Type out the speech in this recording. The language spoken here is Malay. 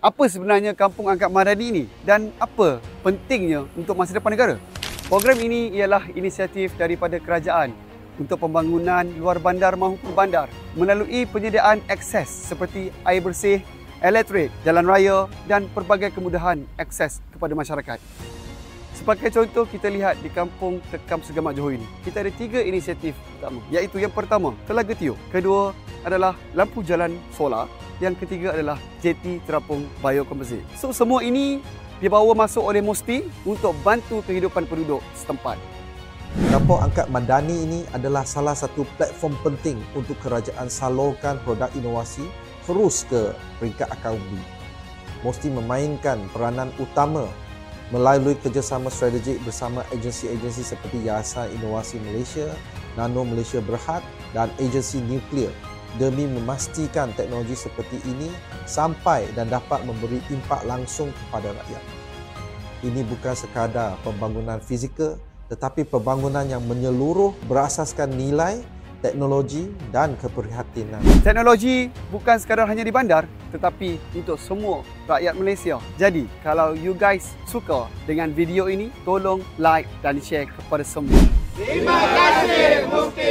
Apa sebenarnya Kampung Angkat Madani ini dan apa pentingnya untuk masa depan negara? Program ini ialah inisiatif daripada kerajaan untuk pembangunan luar bandar maupun bandar melalui penyediaan akses seperti air bersih, elektrik, jalan raya dan pelbagai kemudahan akses kepada masyarakat. Sebagai contoh, kita lihat di Kampung Tekam Segamat Johor ini, kita ada 3 inisiatif utama, iaitu yang pertama, Telaga Tiup, kedua adalah lampu jalan solar, yang ketiga adalah jeti terapung biokomposit. So, semua ini dibawa masuk oleh MOSTI untuk bantu kehidupan penduduk setempat. Kampung Angkat Madani ini adalah salah satu platform penting untuk kerajaan salurkan produk inovasi terus ke peringkat akar umbi. MOSTI memainkan peranan utama melalui kerjasama strategik bersama agensi-agensi seperti Yayasan Inovasi Malaysia, Nano Malaysia Berhad dan agensi nuklear demi memastikan teknologi seperti ini sampai dan dapat memberi impak langsung kepada rakyat. Ini bukan sekadar pembangunan fizikal, tetapi pembangunan yang menyeluruh berasaskan nilai, teknologi dan keprihatinan. Teknologi bukan sekadar hanya di bandar, tetapi untuk semua rakyat Malaysia. Jadi, kalau you guys suka dengan video ini, tolong like dan share kepada semua. Terima kasih, Mufti.